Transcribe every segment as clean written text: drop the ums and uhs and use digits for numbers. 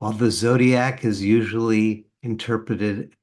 While the zodiac is usually interpreted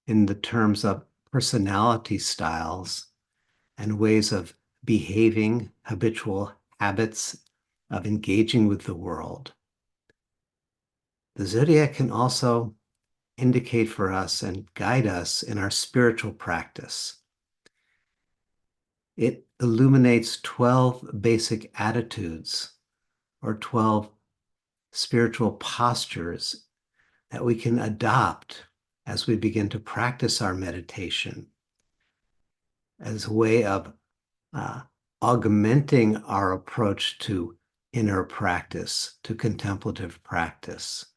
in the terms of personality styles and ways of behaving, habitual habits of engaging with the world, the zodiac can also indicate for us and guide us in our spiritual practice. It illuminates 12 basic attitudes or 12 spiritual postures that we can adopt as we begin to practice our meditation as a way of augmenting our approach to inner practice, to contemplative practice,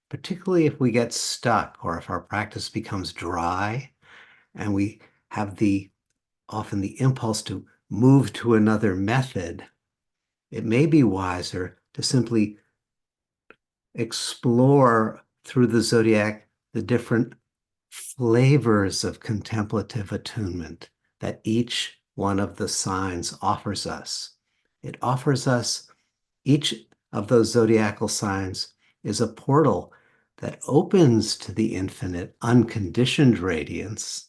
particularly if we get stuck or if our practice becomes dry and we have often the impulse to move to another method. It may be wiser to simply explore through the zodiac the different flavors of contemplative attunement that each one of the signs offers us. It offers us, each of those zodiacal signs is a portal that opens to the infinite, unconditioned radiance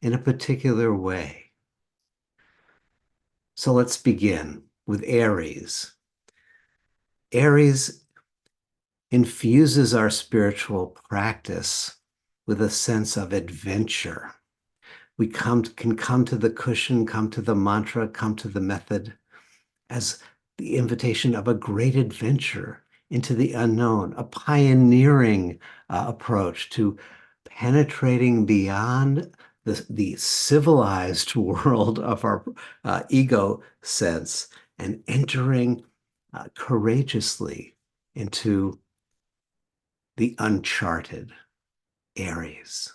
in a particular way. So let's begin with Aries. Aries infuses our spiritual practice with a sense of adventure. We can come to the cushion, come to the mantra, come to the method as the invitation of a great adventure into the unknown, a pioneering approach to penetrating beyond the civilized world of our ego sense and entering courageously into the uncharted. Aries.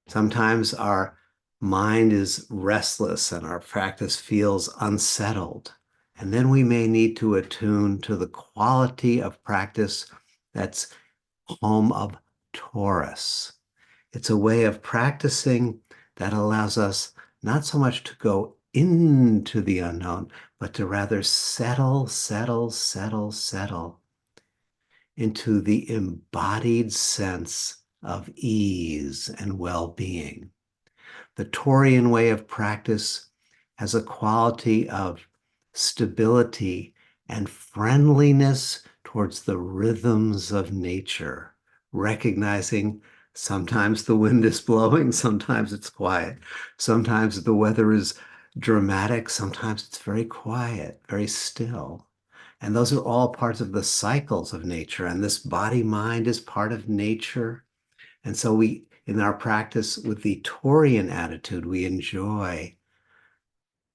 Sometimes our mind is restless and our practice feels unsettled. And then we may need to attune to the quality of practice that's home of Taurus. It's a way of practicing that allows us not so much to go into the unknown, but to rather settle into the embodied sense of ease and well-being. The Taurian way of practice has a quality of stability and friendliness towards the rhythms of nature, recognizing sometimes the wind is blowing, sometimes it's quiet, sometimes the weather is dramatic, sometimes it's very quiet, very still. And those are all parts of the cycles of nature. And this body-mind is part of nature. And so we, in our practice with the Taurian attitude, we enjoy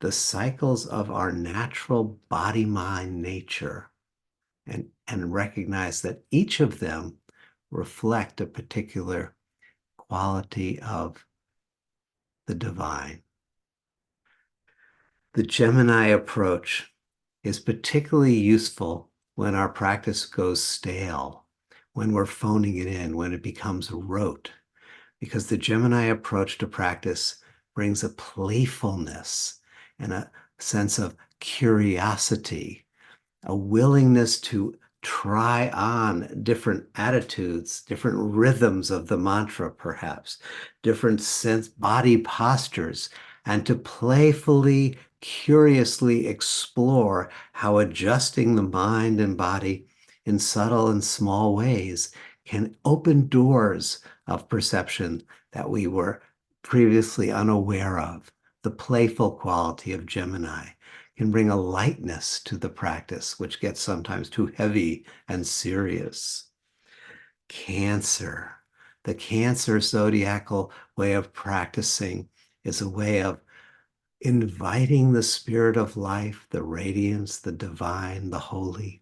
the cycles of our natural body-mind nature and recognize that each of them reflect a particular quality of the divine. The Gemini approach is particularly useful when our practice goes stale, when we're phoning it in, when it becomes rote, because the Gemini approach to practice brings a playfulness and a sense of curiosity, a willingness to try on different attitudes, different rhythms of the mantra, perhaps, different body postures, and to playfully, curiously explore how adjusting the mind and body in subtle and small ways can open doors of perception that we were previously unaware of. The playful quality of Gemini can bring a lightness to the practice, which gets sometimes too heavy and serious. Cancer. The Cancer zodiacal way of practicing is a way of inviting the spirit of life, the radiance, the divine, the holy,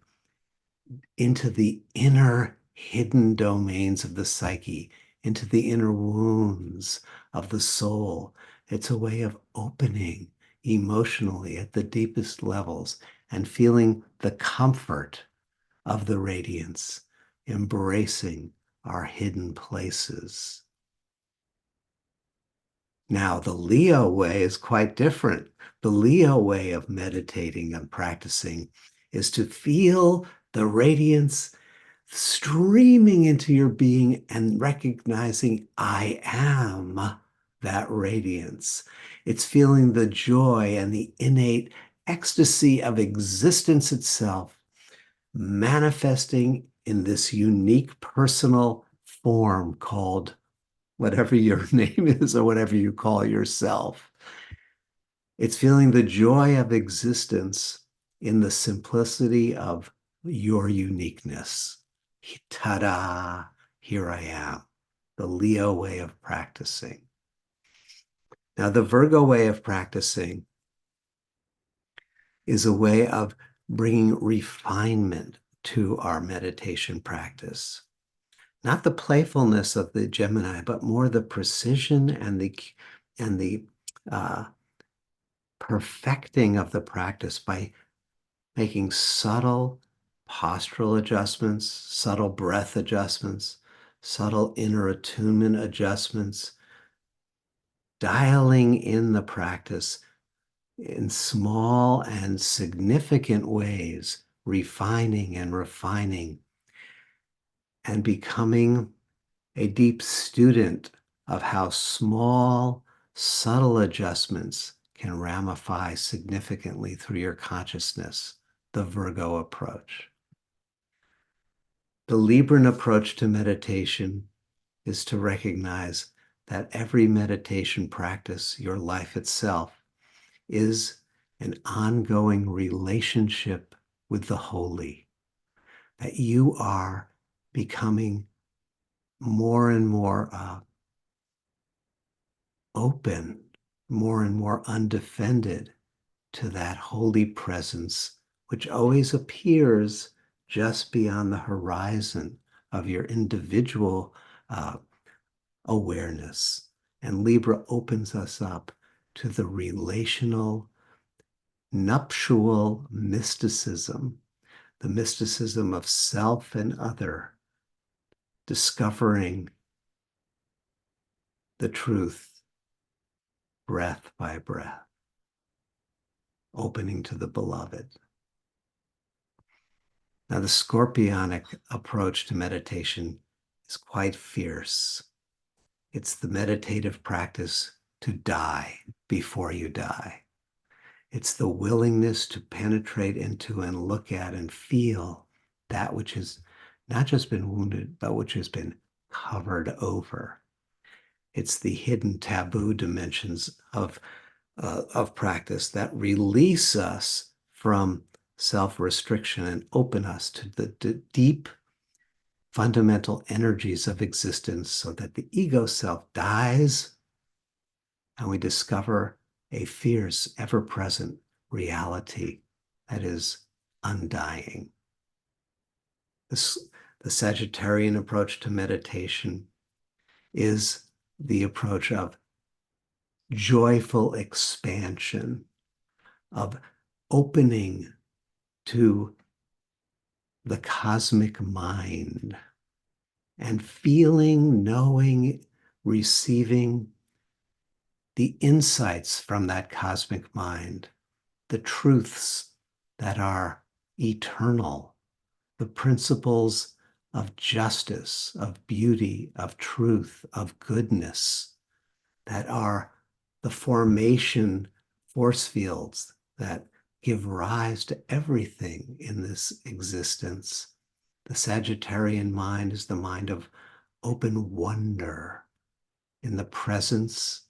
into the inner hidden domains of the psyche, into the inner wounds of the soul. It's a way of opening emotionally at the deepest levels and feeling the comfort of the radiance, embracing our hidden places. Now, the Leo way is quite different. The Leo way of meditating and practicing is to feel the radiance streaming into your being and recognizing I am that radiance. It's feeling the joy and the innate ecstasy of existence itself manifesting in this unique personal form called whatever your name is or whatever you call yourself. It's feeling the joy of existence in the simplicity of your uniqueness. Ta-da, here I am, the Leo way of practicing. Now, the Virgo way of practicing is a way of bringing refinement to our meditation practice. Not the playfulness of the Gemini, but more the precision and the perfecting of the practice by making subtle postural adjustments, subtle breath adjustments, subtle inner attunement adjustments, dialing in the practice in small and significant ways, refining and refining, and becoming a deep student of how small, subtle adjustments can ramify significantly through your consciousness, the Virgo approach. The Libran approach to meditation is to recognize that every meditation practice, your life itself, is an ongoing relationship with the holy, that you are becoming more and more open, more and more undefended to that holy presence, which always appears just beyond the horizon of your individual awareness. And Libra opens us up to the relational, nuptial mysticism, the mysticism of self and other, discovering the truth breath by breath, opening to the beloved. Now, the Scorpionic approach to meditation is quite fierce. It's the meditative practice to die before you die. It's the willingness to penetrate into and look at and feel that which has not just been wounded, but which has been covered over. It's the hidden taboo dimensions of practice that release us from self-restriction and open us to the deep fundamental energies of existence so that the ego self dies and we discover a fierce, ever-present reality that is undying. The Sagittarian approach to meditation is the approach of joyful expansion, of opening to the cosmic mind and feeling, knowing, receiving the insights from that cosmic mind, the truths that are eternal, the principles of justice, of beauty, of truth, of goodness that are the formation force fields that give rise to everything in this existence. The Sagittarian mind is the mind of open wonder in the presence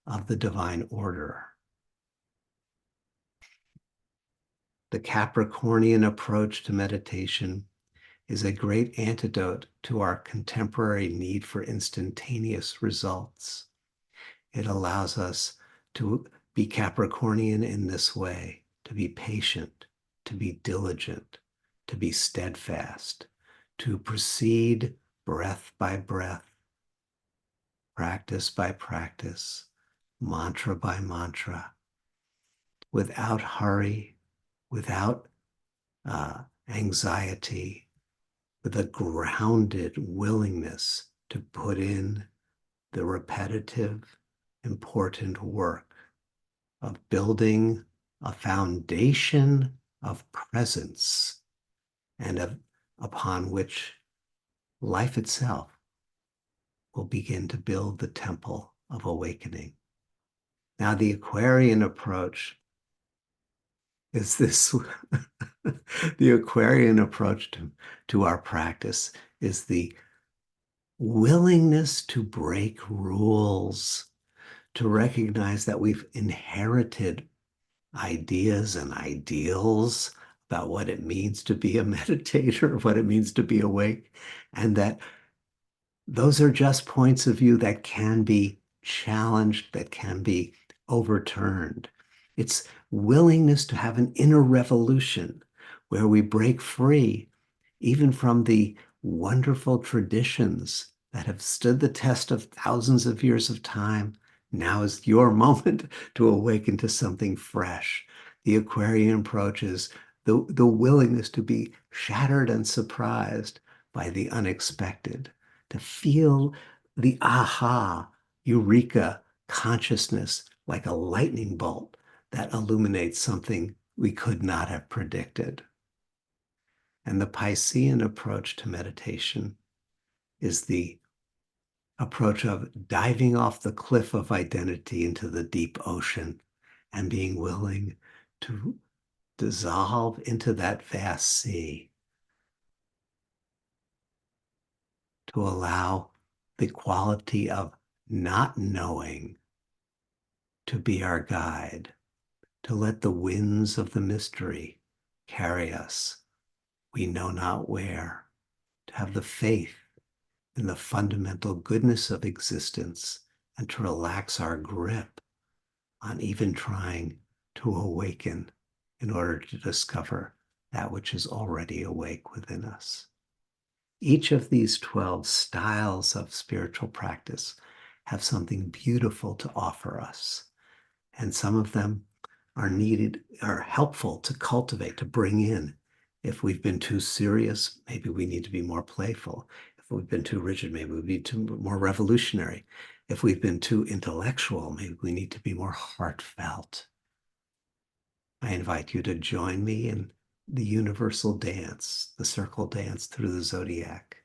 of the divine order. The Capricornian approach to meditation is a great antidote to our contemporary need for instantaneous results. It allows us to be Capricornian in this way, to be patient, to be diligent, to be steadfast, to proceed breath by breath, practice by practice, mantra by mantra, without hurry, without anxiety, with a grounded willingness to put in the repetitive, important work of building a foundation of presence and upon which life itself will begin to build the temple of awakening. Now, the Aquarian approach is this the Aquarian approach to our practice is the willingness to break rules, to recognize that we've inherited ideas and ideals about what it means to be a meditator, what it means to be awake, and that those are just points of view that can be challenged, that can be overturned. It's willingness to have an inner revolution where we break free even from the wonderful traditions that have stood the test of thousands of years of time. Now is your moment to awaken to something fresh. The Aquarian approach is the willingness to be shattered and surprised by the unexpected, to feel the aha, eureka consciousness like a lightning bolt that illuminates something we could not have predicted. And the Piscean approach to meditation is the approach of diving off the cliff of identity into the deep ocean and being willing to dissolve into that vast sea, to allow the quality of not knowing to be our guide, to let the winds of the mystery carry us, we know not where, to have the faith in the fundamental goodness of existence, and to relax our grip on even trying to awaken in order to discover that which is already awake within us. Each of these 12 styles of spiritual practice have something beautiful to offer us, and some of them are helpful to cultivate, to bring in. If we've been too serious, maybe we need to be more playful. If we've been too rigid, maybe we need to be more revolutionary. If we've been too intellectual, maybe we need to be more heartfelt. I invite you to join me in the universal dance, the circle dance through the Zodiac,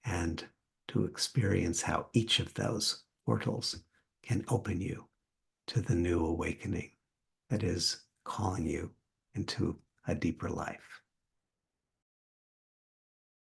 and to experience how each of those portals can open you to the new awakening that is calling you into a deeper life.